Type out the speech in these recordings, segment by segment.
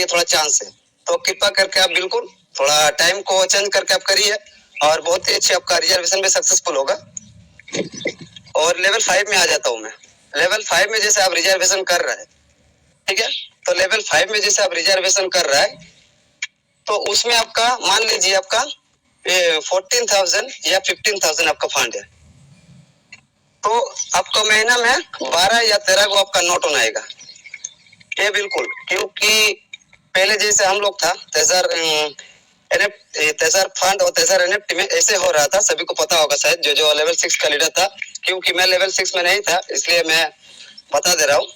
लिए थोड़ा चांस है। तो कृपा करके आप बिल्कुल थोड़ा टाइम को चेंज करके आप करिए और बहुत ही अच्छे आपका रिजर्वेशन भी सक्सेसफुल होगा। और लेवल 5 में आ जाता हूँ मैं। लेवल 5 में जैसे आप रिजर्वेशन कर रहे हैं, ठीक है, तो लेवल 5 में जैसे आप रिजर्वेशन कर रहा है तो उसमें आपका मान लीजिए आपका 14,000 या 15,000 आपका फंड है, तो आपका महीना में 12 या 13 को आपका नोट होना आएगा। ये बिल्कुल, क्योंकि पहले जैसे हम लोग था तेसर फंड और तेसर एनएफटी में ऐसे हो रहा था, सभी को पता होगा शायद, जो लेवल 6 का लीडर था, क्योंकि मैं लेवल 6 में नहीं था इसलिए मैं बता दे रहा हूँ।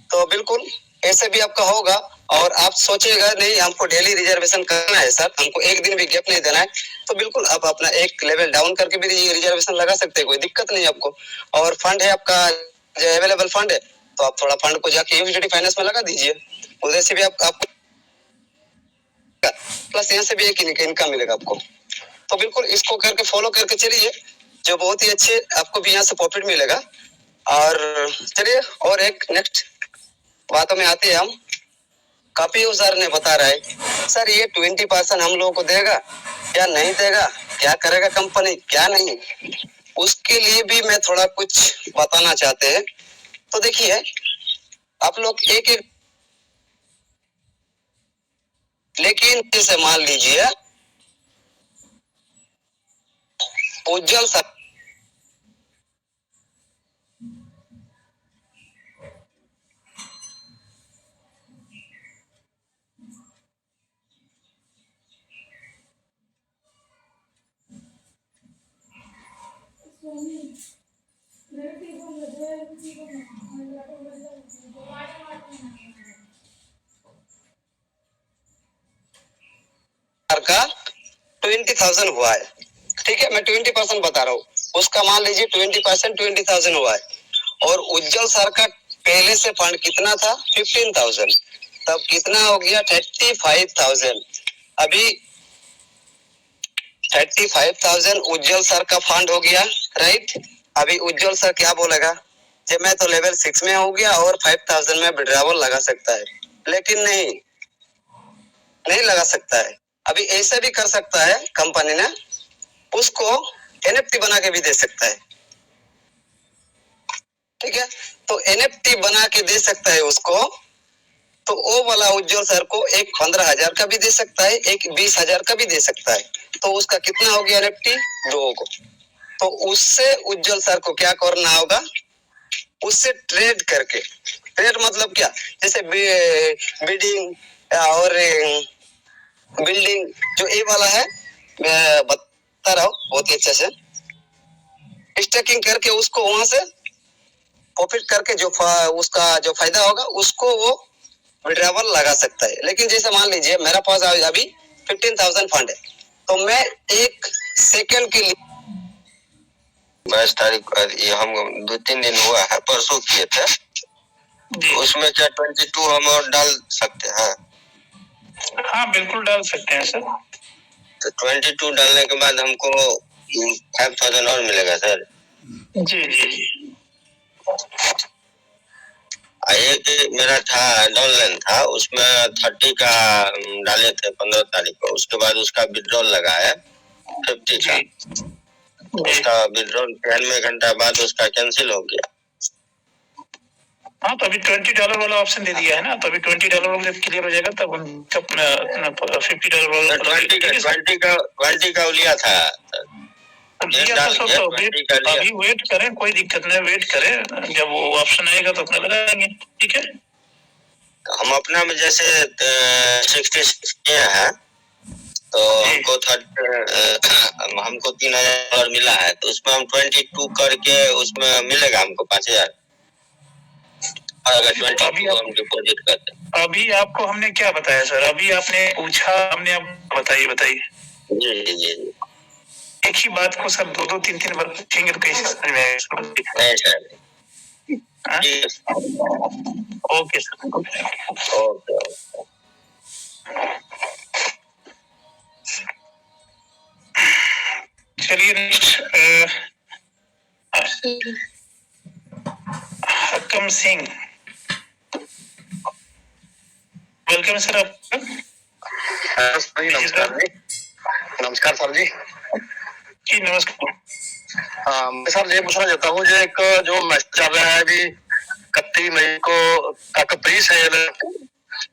तो बिल्कुल ऐसे भी आपका होगा और आप सोचेगा नहीं हमको डेली रिजर्वेशन करना है सर, हमको एक दिन भी गैप नहीं देना है, तो बिल्कुल आप अपना एक लेवल डाउन करके भी रिजर्वेशन लगा सकते हैं, कोई दिक्कत नहीं है आपको। और फंड है आपका जो अवेलेबल फंड है, तो आप थोड़ा फंड को जाके यूनिटी फाइनेंस में लगा दीजिए, उधर से भी आपको प्लस यहाँ से भी एक इनकम मिलेगा आपको। तो बिल्कुल इसको करके फॉलो करके चलिए, जो बहुत ही अच्छे आपको भी यहाँ से प्रॉफिट मिलेगा। और चलिए और एक नेक्स्ट बातों में आते हैं हम। कपिल सर ने बता रहा है सर ये 20% हम लोगों को देगा या नहीं देगा, क्या करेगा कंपनी क्या नहीं, उसके लिए भी मैं थोड़ा कुछ बताना चाहते हैं। तो देखिए आप लोग एक एक, लेकिन जैसे मान लीजिए उज्जवल सर का 20,000 हुआ है, ठीक है, मैं 20% बता रहा हूँ, उसका मान लीजिए 20% 20,000 हुआ है। और उज्जवल सर का पहले से फंड कितना था 15,000, तब कितना हो गया 35,000। अभी 35,000 उज्जवल सर का फंड हो गया, राइट। अभी उज्जवल सर क्या बोलेगा, जब मैं तो लेवल 6 में हो गया और 5,000 में विड्रॉवल लगा सकता है, लेकिन नहीं लगा सकता है। अभी ऐसा भी कर सकता है कंपनी ने, उसको एनएफटी बना के भी दे सकता है, ठीक है, तो एनएफटी बना के दे सकता है उसको, तो वो वाला उज्जवल सर को एक 15,000 का भी दे सकता है, एक 20,000 का भी दे सकता है। तो उसका कितना हो गया एनएफटी 2 को। तो उससे उज्जवल सर को क्या करना होगा, उससे ट्रेड करके, ट्रेड मतलब क्या, जैसे बिल्डिंग और बिल्डिंग जो ए वाला है, मैं बता रहा हूँ बहुत ही अच्छे से, स्टेकिंग करके उसको वहां से प्रॉफिट करके जो उसका जो फायदा होगा उसको वो विड्रॉवल लगा सकता है। लेकिन जैसे मान लीजिए मेरा पास अभी 15,000 फंड है, तो मैं एक सेकंड के लिए 22 तारीख ये हम 2-3 दिन हुआ है, परसों किए थे, उसमें क्या 22 हम और डाल सकते हैं? हाँ बिल्कुल डाल सकते हैं सर। तो 22 डालने के बाद हमको 5,000 और मिलेगा सर? जी जी जी। एक मेरा था डाउनलाइन था, उसमें 30 का डाले थे 15 तारीख को, उसके बाद उसका विड्रॉल लगा है 50 का, उसका विड्रॉल 93 घंटा बाद उसका कैंसिल हो गया। हाँ तो अभी $20 वाला ऑप्शन दे दिया है ना, तो अभी $20 वाला जब क्लियर हो जाएगा तब हम $50 वाला 20 का लिया था अभी वेट करें, कोई दिक्कत नहीं, वेट करें, जब वो ऑप्शन आएगा तो अपना लगाएंगे, ठीक है। हम अपना में जैसे 66 है, तो हमको 3,000 मिला है, तो उसमें हम 22 करके उसमें मिलेगा हमको 5,000 अगर 22 हम डिपॉजिट करते। अभी आपको हमने क्या बताया सर, अभी आपने पूछा, हमने आपको बताइए। जी एक ही बात को सर 2-2 3-3 बार पूछेंगे तो कैसे समझ में आएगा? Okay sir, okay. चलिए next Hakam Singh, welcome welcome sir आपका। नमस्कार जी। नमस्कार सर जी। जी नमस्कार। हाँ सर, ये पूछना चाहता हूँ, जो एक जो मैसेज चल रहा है अभी 31 मई को तक प्री सेल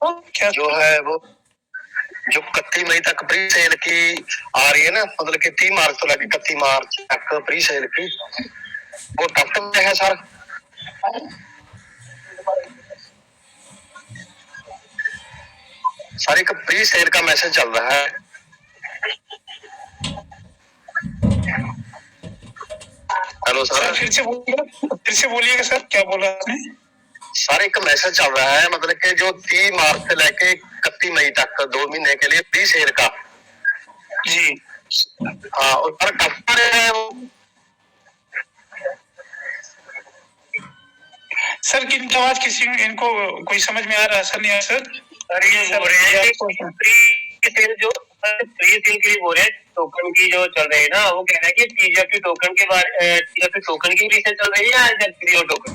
क्या जो है वो, जो 31 मई तक प्री सेल की आ रही है ना, मतलब कि 30 मार्च तो लगे 31 मार्च तक प्री सेल की, वो कब तक है सर? सर एक प्री सेल का मैसेज चल रहा है। Hello sir. फिर से बोलिएगा सर, क्या बोला आपने? सर एक मैसेज चल रहा है, मतलब कि जो 30 मार्च से लेके 31 मई तक 2 महीने के लिए प्री सेल का। जी हाँ, और सर कब तक है वो? सर किनकी आवाज किसी इनको कोई समझ में आ रहा है सर? नहीं आ सर। सर ये बोल रहे हैं कि प्री सेल जो प्री सेल के लिए बोल रहे हैं, टोकन की जो चल रही है ना, वो कह रहे हैं कि टीजीएफटी टोकन के बारे टीजीएफटी टोकन की प्री सेल चल रही है या प्री टोकन?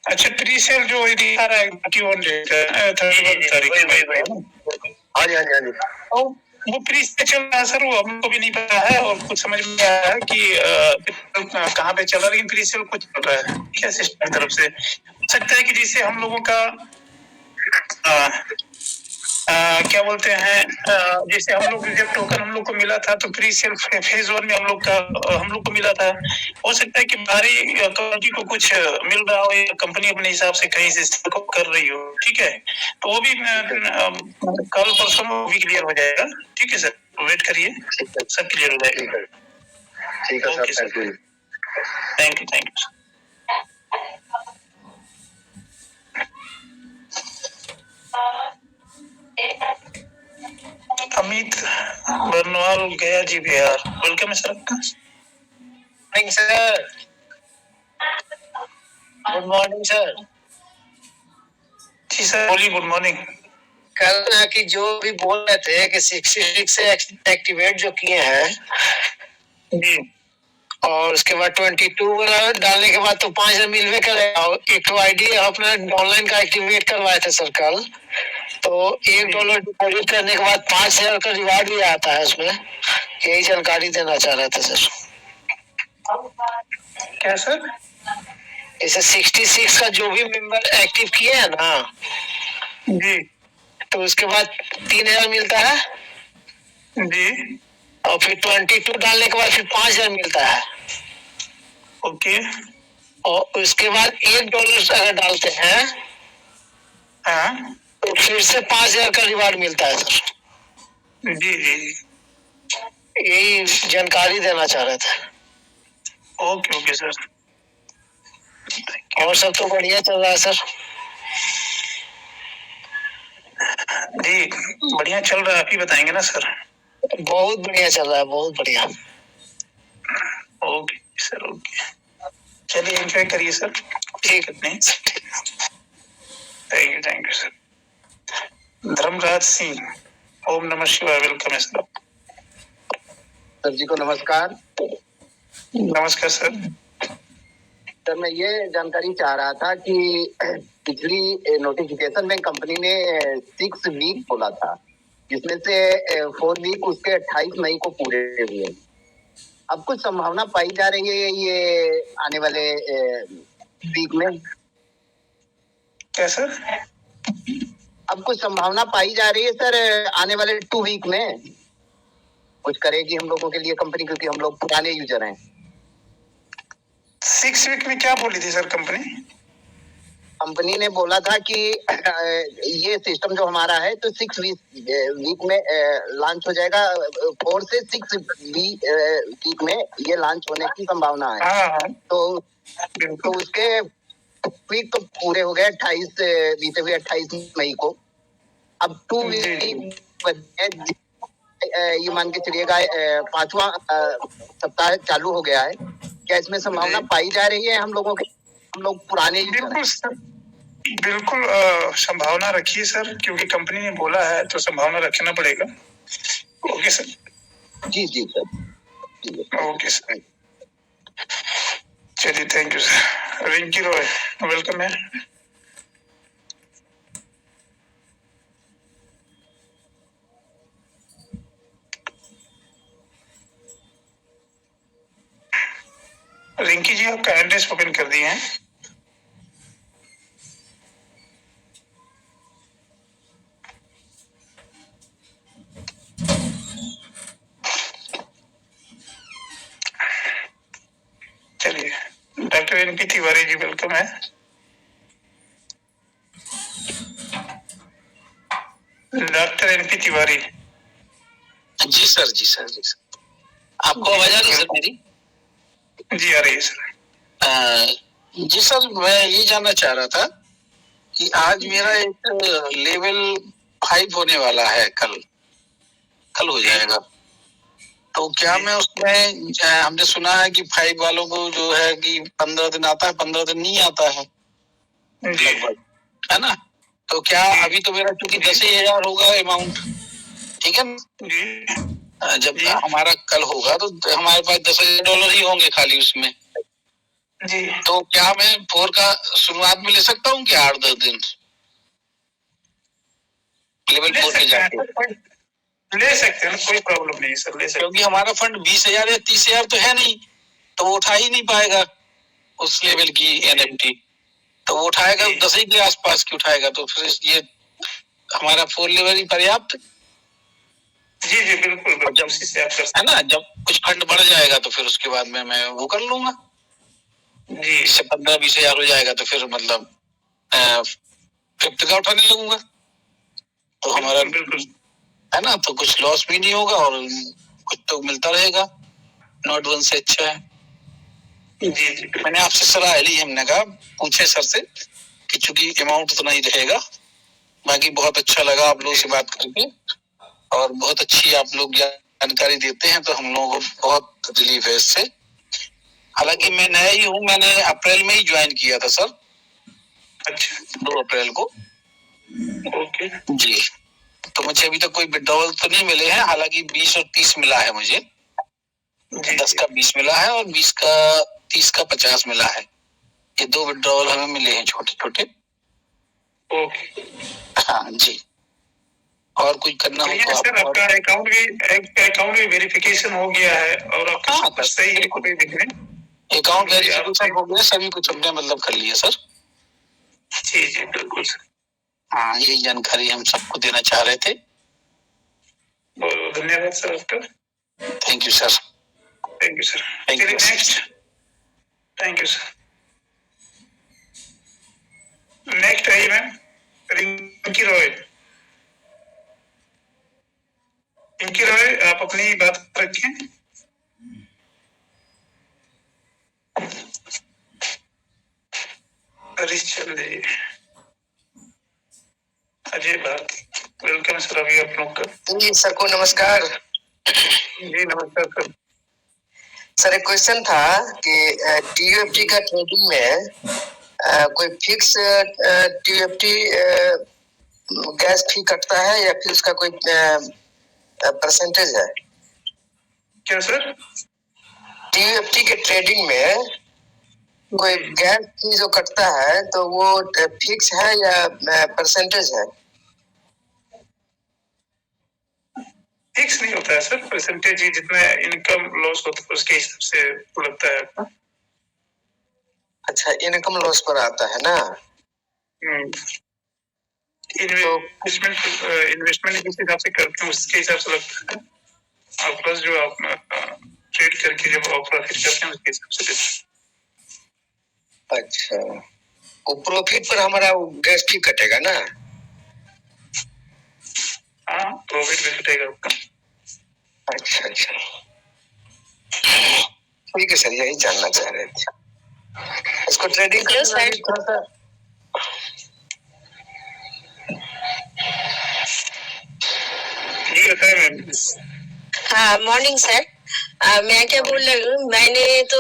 अच्छा, प्री सेल जो दिखा रहा है 31 तारीख हाँ जी हाँ जी हाँ जी। वो प्री सेल चल रहा है सर, वो हमको भी नहीं पता है और कुछ समझ में आया है कि कहाँ पे चल रहा है, लेकिन प्री सेल कुछ चल रहा है क्या सिस्टम की तरफ से। हो सकता है कि जिससे हम लोगों का क्या बोलते हैं, जैसे हम लोग जब टोकन हम लोग को मिला था तो प्री सेल फेज 1 में हम लोग को मिला था। हो सकता है कि बाहरी कंपनी को कुछ मिल रहा हो या कंपनी अपने हिसाब से कहीं से कर रही हो, ठीक है, तो वो भी कल परसों में भी क्लियर हो जाएगा। ठीक है सर, वेट करिए, सब क्लियर हो जाएगा। ठीक है sir, thank you. Amit Barnwal Gaya ji Bihar, welcome है सर आपका। Sir good morning sir. जी सर बोलिए, गुड मॉर्निंग। कल कि जो भी बोल रहे थे कि 66 से एक्टिवेट जो किए हैं जी, और उसके बाद 22 वाला डालने के बाद तो 5,000 मिलवे करेगा। एक तो आईडी अपना ऑनलाइन का एक्टिवेट करवाए थे सर कल, तो $1 डिपॉजिट करने के बाद 5,000 का रिवार्ड भी आता है उसमें। यही जानकारी देना चाह रहे थे सर। क्या सर? इसे 66 का जो भी मेंबर एक्टिव किए हैं ना जी तो उसके बाद 3,000 मिलता है जी, और फिर 22 डालने के बाद फिर 5,000 मिलता है। ओके, और उसके बाद $1 अगर डालते हैं हाँ तो फिर से 5,000 का रिवार्ड मिलता है सर। जी जी, यही जानकारी देना चाह रहे थे। Okay sir. और सब तो बढ़िया चल रहा है सर। जी बढ़िया चल रहा है, आप ही बताएंगे ना सर। बहुत बढ़िया चल रहा है, बहुत बढ़िया। ओके सर, ओके, चलिए एंजॉय करिए सर। ठीक है, नहीं, thank you sir. Dharmaraj Singh, ओम नमः शिवाय, वेलकम है सर। सर जी को नमस्कार। नमस्कार सर। सर मैं ये जानकारी चाह रहा था कि पिछली नोटिफिकेशन में कंपनी ने 6 वीक बोला था, जिसमें से 4 वीक उसके 28 मई को पूरे हुए। अब कुछ संभावना पाई जा रही है ये आने वाले वीक में? क्या सर? अब कुछ संभावना पाई जा रही है सर आने वाले 2 वीक में कुछ करेगी हम लोगों के लिए कंपनी, क्योंकि हम लोग पुराने यूजर हैं। 6 वीक में क्या बोली थी सर कंपनी? कंपनी ने बोला था कि ये सिस्टम जो हमारा है तो 6 वीक में लॉन्च हो जाएगा। 4 से 6 वीक में ये लॉन्च होने की संभावना है। हाँ, तो उसके वीक तो पूरे हो गए, 28 बीते हुए 28 मई को। अब 2 वीक ये मान के चलिएगा 5वां सप्ताह चालू हो गया है। क्या इसमें संभावना पाई जा रही है हम लोगों के, हम लोग पुराने? बिल्कुल संभावना रखिए सर, क्योंकि कंपनी ने बोला है तो संभावना रखना पड़ेगा। Okay sir. जी सर। ओके सर, चलिए thank you sir. Rinki Roy, welcome है। रिंकी जी आपका एड्रेस ओपन कर दिए हैं। चलिए, doctor NP Tiwari ji welcome है। Doctor NP Tiwari. जी सर, जी सर, जी सर। आपको आवाज आ रही है सर मेरी? जी आ रही है सर। जी सर, मैं ये जानना चाह रहा था कि आज मेरा एक लेवल 5 होने वाला है, कल हो जाएगा। तो क्या मैं उसमें, हमने सुना है कि 5 वालों को जो है कि 15 दिन आता है, 15 दिन नहीं आता है लगभग, है ना? तो क्या अभी तो मेरा क्योंकि 10,000 होगा अमाउंट, ठीक है ना? जब हमारा कल होगा तो हमारे पास $10,000 ही होंगे खाली उसमें। जी। तो क्या मैं 4 का शुरुआत में ले सकता हूँ क्या 8-10 दिन लेवल 4 के जाके? ले सकते हैं, कोई प्रॉब्लम नहीं सर, ले सकते। क्योंकि हमारा फंड 20,000 या 30,000 तो है नहीं, तो वो उठा ही नहीं पाएगा उस लेवल की एनएफटी। तो वो उठाएगा 10 ही के आसपास की उठाएगा, तो फिर ये हमारा 4 लेवल ही पर्याप्त। जी जी बिल्कुल, जब से आप कर है ना, जब कुछ फंड बढ़ जाएगा तो फिर उसके बाद में मैं वो कर लूंगा जी। इससे 15-20 हजार हो जाएगा तो फिर मतलब 50 का उठाने लगूंगा, तो हमारा बिल्कुल है ना, तो कुछ लॉस भी नहीं होगा और कुछ तो मिलता रहेगा। नॉट वन से अच्छा है। जी जी। मैंने आपसे सलाह ली, हमने कहा पूछे सर से कि चूंकि अमाउंट उतना ही रहेगा। बाकी बहुत अच्छा लगा आप लोगों से बात करके और बहुत अच्छी आप लोग जानकारी देते हैं, तो हम लोगों को बहुत रिलीफ है इससे। हालांकि मैं नया ही हूँ, मैंने अप्रैल में ही ज्वाइन किया था सर। अच्छा, 2 अप्रैल को। ओके जी। तो मुझे अभी तक कोई विड्रॉवल तो नहीं मिले हैं, हालांकि 20 और 30 मिला है मुझे। 10 का 20 मिला है और 20 का 30 का 50 मिला है। ये 2 विड्रॉवल हमें मिले हैं छोटे छोटे। ओके। हाँ जी। और कुछ करना हो तो सर आपका अकाउंट भी वेरिफिकेशन हो गया है और आपका सब कुछ सही है, कोई दिक्कत नहीं। अकाउंट वेरिफिकेशन हो गया, सभी कुछ हमने मतलब कर लिया सर। जी जी बिल्कुल सर। हाँ, यही जानकारी हम सबको देना चाह रहे थे। बहुत बहुत धन्यवाद सर आपका। Thank you sir. Thank you sir. Thank you. Next. Thank you sir. Next है मैम रिंकी रॉय। रिंकी रॉय, आप अपनी बात रखें। चलिए, अजय भारत वेलकम सर। अभी आप लोग का जी सर को नमस्कार। जी नमस्कार सर। सर एक क्वेश्चन था कि टीयूएफटी का ट्रेडिंग में कोई फिक्स टीयूएफटी गैस फी कटता है या फिर उसका कोई परसेंटेज है? क्या सर? टीयूएफटी के ट्रेडिंग में कोई गैस फी जो कटता है तो वो फिक्स है या परसेंटेज है? फिक्स नहीं होता है सर, परसेंटेज ही जितना इनकम लॉस होता है उसके हिसाब से लगता है आपका। अच्छा, इनकम लॉस पर आता है ना? इन्वेस्टमेंट जिस हिसाब से करते हैं उसके हिसाब से लगता है और प्लस जो आप ट्रेड करके जब प्रॉफिट करते हैं उसके हिसाब से देते हैं। अच्छा, वो प्रॉफिट पर हमारा गैस फी कटेगा ना? हाँ, प्रॉफिट भी कटेगा आपका। अच्छा अच्छा, ठीक है सर, यही जानना चाह रहे थे। इसको ट्रेडिंग हेलो सर। थोड़ा सा जी बताए मैम। हाँ मॉर्निंग सर। मैं क्या बोल रही हूँ, मैंने तो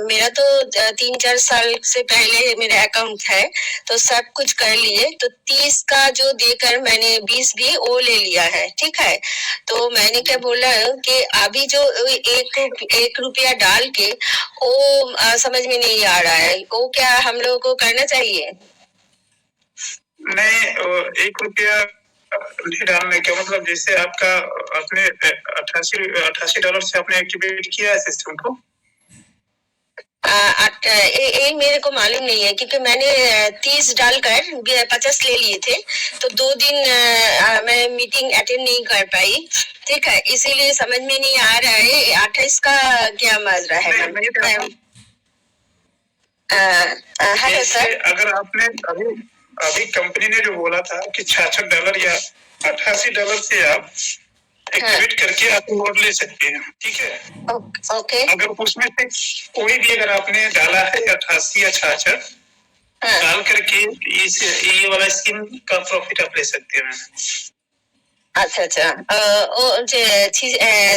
मेरा तो 3-4 साल से पहले मेरा अकाउंट है तो सब कुछ कर लिए, तो 30 का जो देकर मैंने 20 भी वो ले लिया है, ठीक है। तो मैंने क्या बोला कि अभी जो 1 रुपया डाल के वो समझ में नहीं आ रहा है, वो क्या हम लोगों को करना चाहिए? नहीं, 1 रुपया नहीं डालने का मतलब जैसे आपका आपने $88 से आपने एक्टिवेट किया है सिस्टम को। ये मेरे को मालूम नहीं है क्योंकि मैंने 30 डालकर 50 ले लिए थे, तो 2 दिन मैं मीटिंग अटेंड नहीं कर पाई। ठीक है, इसीलिए समझ में नहीं आ रहा है 28 का क्या माजरा है। हेलो सर, अगर आपने अभी कंपनी ने जो बोला था कि $66 या $88 से आप एक्टिवेट करके आप रिवॉर्ड ले सकते हैं, ठीक है। ओके, अगर उसमें से कोई भी अगर आपने डाला है 88 या 66 डाल करके ये वाला स्कीम का प्रॉफिट आप ले सकते हैं। अच्छा,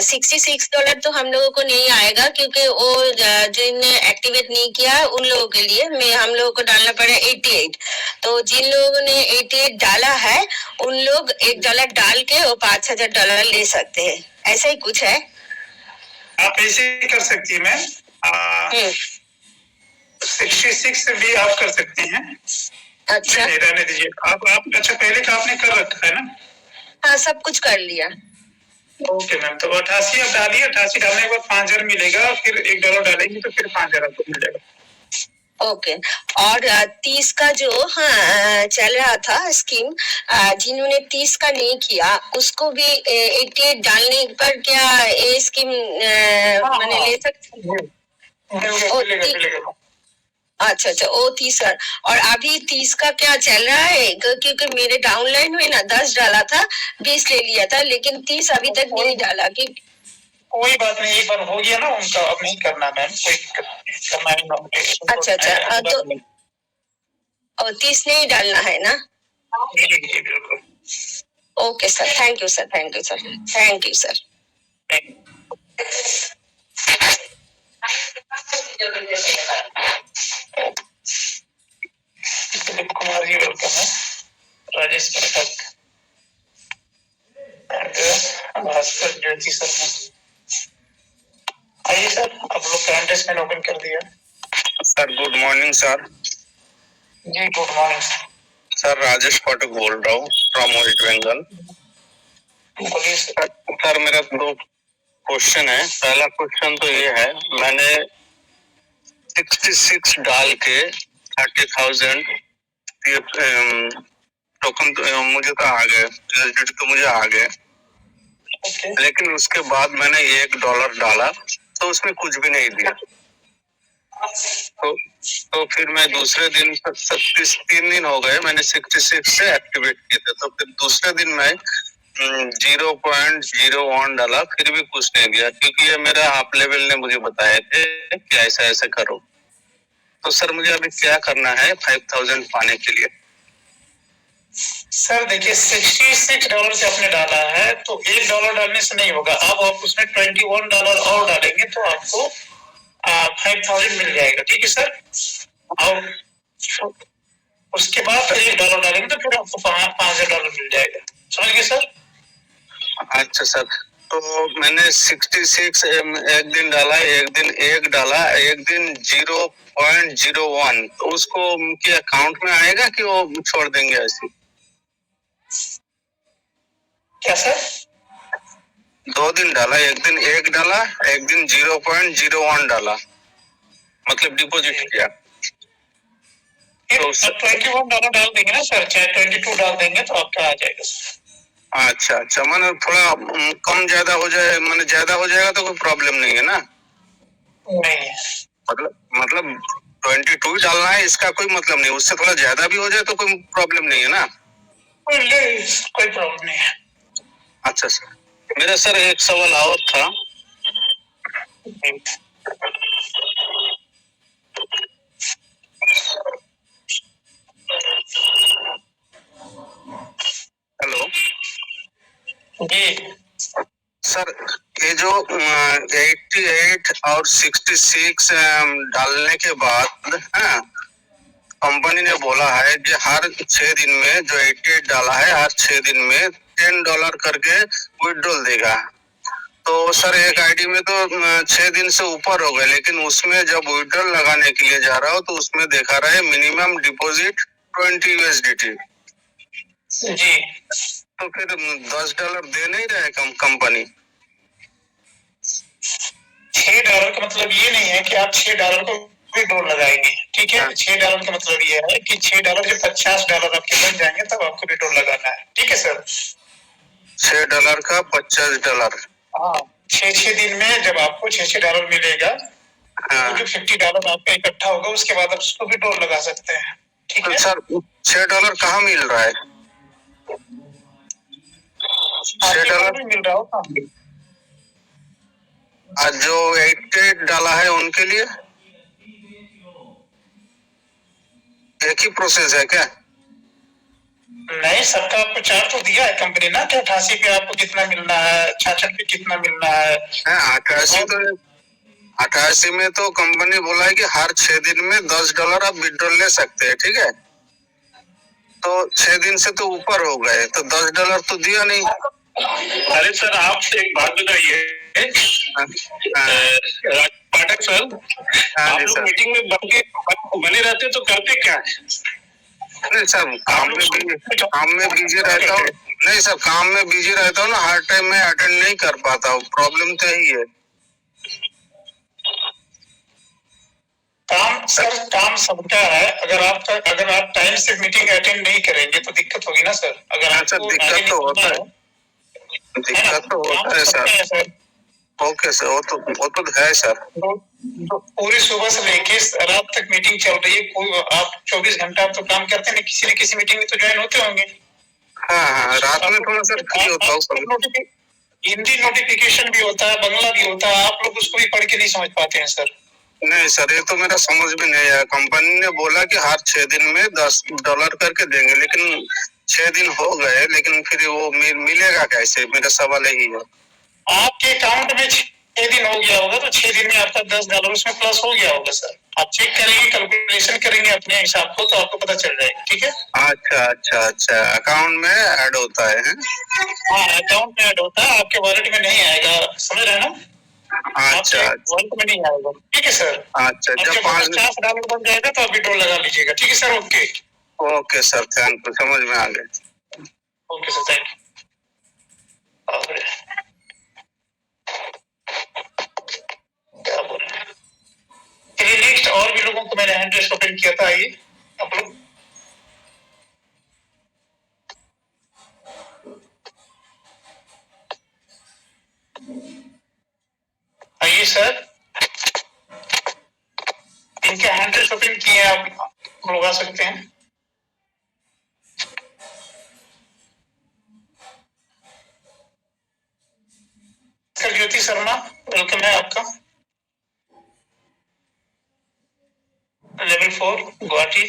$66 तो हम लोगों को नहीं आएगा क्योंकि वो जिनने एक्टिवेट नहीं किया उन लोगों के लिए हम लोगों को डालना पड़ा 88। तो जिन लोगों ने 88 डाला है उन लोग $1 डाल के वो $5000 ले सकते हैं, ऐसा ही कुछ है। आप ऐसे ही कर सकती है मैम, 66 से भी आप कर सकती हैं। अच्छा, रहने दीजिए आप अच्छा पहले का आपने कर रखा है ना? हाँ, सब कुछ कर लिया। ओके मैम, तो 88 आप डालिए, 88 डालने के बाद 5000 मिलेगा, फिर $1 डालेंगे तो फिर 5000 आपको मिलेगा। ओके, और 30 का जो चल रहा था स्कीम, जिन्होंने 30 का नहीं किया उसको भी 88 डालने पर क्या ये स्कीम मैंने ले सकते? अच्छा, वो 30 का। और अभी 30 का क्या चल रहा है? क्योंकि मेरे डाउनलाइन में ना 10 डाला था, 20 ले लिया था, लेकिन 30 अभी तक नहीं डाला। कि कोई बात नहीं, एक बार हो गया ना उनका, अब नहीं करना मैम, कोई करना नहीं। अच्छा, तो 30 नहीं डालना है ना? बिल्कुल। Okay sir, thank you sir, thank you sir, thank you sir. Dilip Kumar ji welcome है, राजेश प्रसाद, भास्कर ज्योति शर्मा। आइए सर, आप लोग करंट स्टेटमेंट ओपन कर दिया। Sir good morning sir. जी good morning sir, Rajesh Pathak बोल रहा हूँ फ्रॉम वेस्ट बंगाल। बोलिए सर। सर मेरा 2 क्वेश्चन है। पहला क्वेश्चन तो ये है, मैंने 66 डाल के 30,000 टोकन मुझे तो आ गए, तो मुझे आ गए, लेकिन उसके बाद मैंने $1 डाला तो उसमें कुछ भी नहीं दिया। तो फिर मैं दूसरे दिन 3 दिन हो गए, मैंने 66 से एक्टिवेट किए थे, तो फिर दूसरे दिन मैं 0.01 डाला, फिर भी कुछ नहीं दिया, क्योंकि ये मेरा आप लेवल ने मुझे बताए थे कि ऐसा ऐसे करो। तो सर मुझे अभी क्या करना है 5000 पाने के लिए? सर देखिए, $66 से आपने डाला है तो $1 डालने से नहीं होगा। अब आप उसमें $21 और डालेंगे तो आपको 5000 मिल जाएगा, ठीक है सर। और उसके बाद फिर $1 डालेंगे तो फिर आपको $5000 मिल जाएगा, समझ गए सर? अच्छा सर, तो मैंने 66 एक दिन डाला, एक दिन 1 डाला, एक दिन 0.01, तो उसको क्या अकाउंट में आएगा कि वो छोड़ देंगे ऐसे? क्या सर? 2 दिन डाला, एक दिन 1 डाला, एक दिन 0.01 डाला, मतलब डिपॉजिट किया। तो $21 डाल देंगे ना सर, चाहे 22 डाल देंगे तो आपका आ जाएगा। अच्छा, माने थोड़ा कम ज्यादा हो जाए, माने ज्यादा हो जाएगा तो कोई प्रॉब्लम नहीं है ना? नहीं, मतलब 22 डालना है, इसका कोई मतलब नहीं, उससे थोड़ा ज्यादा भी हो जाए तो कोई प्रॉब्लम नहीं है ना? कोई प्रॉब्लम नहीं है। अच्छा सर, मेरा सर एक सवाल और था। हेलो जी सर, ये जो 88 और 66 डालने के बाद कंपनी ने बोला है कि हर 6 दिन में जो 88 डाला है, हर 6 दिन में $10 करके विड्रॉल देगा। तो सर एक आईडी में तो 6 दिन से ऊपर हो गए, लेकिन उसमें जब विड्रॉल लगाने के लिए जा रहा हो तो उसमें देखा रहा है मिनिमम डिपॉजिट $20 जी। तो फिर $10 दे नहीं रहे कंपनी? $6 का मतलब ये नहीं है कि आप $6 को भी टोल लगाएंगे, ठीक है। $6 का मतलब ये है कि $6 जब $50 आपके बन जाएंगे तब आपको भी टोल लगाना है, ठीक है सर। $6 का $50। हाँ, 6 दिन में जब आपको $6 मिलेगा, हाँ। तो जो $50 आपका इकट्ठा होगा उसके बाद आप उसको भी टोल लगा सकते हैं, ठीक तो है। सर $6 कहाँ मिल रहा है? $6 भी मिल रहा होगा। जो 88 डाला है उनके लिए एक ही प्रोसेस है क्या? नहीं, सबका आपको चार्ट तो दिया है कंपनी ना कि 88 पे आपको कितना मिलना है, 66 पे कितना मिलना है। 88 में तो कंपनी बोला है कि हर 6 दिन में $10 आप विड्रॉल ले सकते हैं, ठीक है। तो 6 दिन से तो ऊपर हो गए, तो $10 तो दिया नहीं। अरे सर, आप एक बात बताइए पाठक सर, आप लोग मीटिंग में बने रहते तो करते क्या है? नहीं सर, काम में बिजी रहता हूँ। नहीं सर, काम में बिजी रहता हूँ ना, हर टाइम में अटेंड नहीं कर पाता हूँ, प्रॉब्लम तो यही है। काम सबका है। अगर आप टाइम से मीटिंग अटेंड नहीं करेंगे तो दिक्कत होगी ना सर। अगर आपको दिक्कत तो होता है, सर। ओके सर, वो तो है सर। पूरी सुबह से लेके रात तक मीटिंग चल रही है, कोई आप 24 घंटा आप तो काम करते हैं, किसी न किसी मीटिंग में तो ज्वाइन होते होंगे। हाँ, रात में थोड़ा सर फ्री होता हूँ। हिंदी नोटिफिकेशन भी होता है, बंगला भी होता है, आप लोग उसको भी पढ़ के नहीं समझ पाते हैं सर। नहीं सर, ये तो मेरा समझ में नहीं आया। कंपनी ने बोला कि हर 6 दिन में $10 करके देंगे, लेकिन 6 दिन हो गए, लेकिन फिर वो मिलेगा कैसे? मेरा सवाल यही है। आपके अकाउंट में 6 दिन हो गया होगा तो 6 दिन में आपका $10 उसमें प्लस हो गया होगा सर। आप चेक करेंगे, कैलकुलेशन करेंगे अपने हिसाब को, तो आपको पता चल जाएगा, ठीक है। अच्छा, अकाउंट में ऐड होता है? हाँ, अकाउंट में ऐड होता है, आपके वॉलेट में नहीं आएगा, समझ रहे हैं ना? अच्छा, वॉलेट में नहीं आएगा, ठीक है सर। अच्छा, जब $50 बन जाएगा तो अभी टोल लगा लीजिएगा, ठीक है sir. Okay sir, thank you, समझ में आ गया। Okay sir, thank you. क्या बोल रहे हैं? चलिए नेक्स्ट, और भी लोगों को मैंने हैंड रेस ओपन किया था, आइए आप लोग। आइए सर, इनके हैंड रेस ओपन किए आप लोग आ सकते हैं। ज्योति शर्मा, वेलकम है आपका। लेवल 4 गुवाहाटी।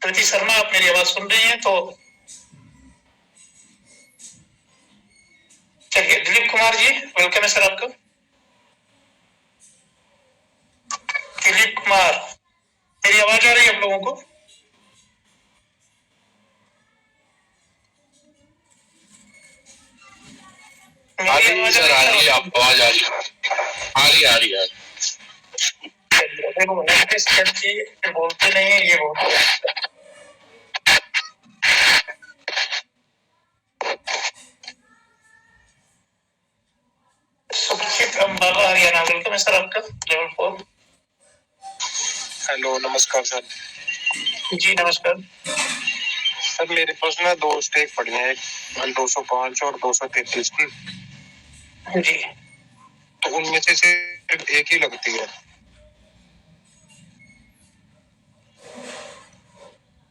ज्योति शर्मा, आप मेरी आवाज सुन रही हैं? तो चलिए, दिलीप कुमार जी, वेलकम है सर आपका। दिलीप कुमार, मेरी आवाज आ रही है आप लोगों को? सर, आ रही है, आप आवाज आ रही है। बोलते नहीं है, ये बोलते हैं। सुखित अम्बाला हरियाणा, वेलकम है सर आपका, लेवल 4। हेलो, नमस्कार सर। जी नमस्कार सर। मेरे पास ना 2 स्टेक पड़ी हैं, 205 और 233 की। जी, तो उनमें से सिर्फ एक ही लगती है।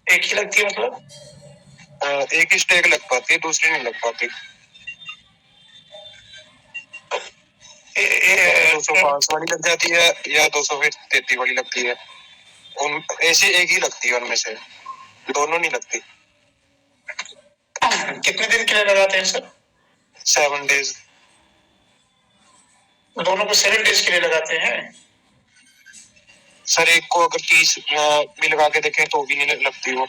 एक ही लगती है मतलब? एक ही स्टेक लग पाती है, दूसरी नहीं लग पाती। 205 वाली लग जाती है या 233 वाली लगती है। ऐसे एक ही लगती है उनमें से, दोनों नहीं लगती। कितने दिन के लिए लगाते हैं सर? 7 डेज। दोनों को 7 डेज के लिए लगाते हैं सर। एक को अगर 30 भी लगा के देखें तो भी नहीं लगती वो।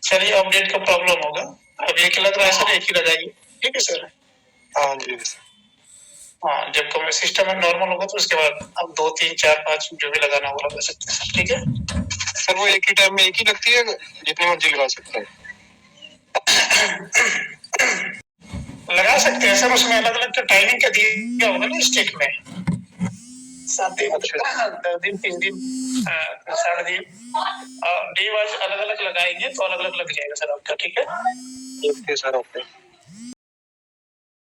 चलिए, अपडेट का प्रॉब्लम होगा। अब एक लग रहा है सर, एक ही लगाइए, ठीक है सर। हाँ जी। हाँ, जब सिस्टम में नॉर्मल होगा तो उसके बाद अब 2, 3, 4, 5 जो भी लगाना होगा लगा सकते हैं, ठीक है सर। वो एक ही टाइम में एक ही लगती है, जितनी मर्जी लगा सकते हैं? लगा सकते हैं सर, उसमें अलग अलग टाइमिंग का दिया होगा ना स्टिक में। 7 दिन 10 दिन 3 दिन 60 दिन डे वाइज अलग अलग लगाएंगे तो अलग अलग लग जाएगा सर आपका। ठीक है ओके सर, ओके।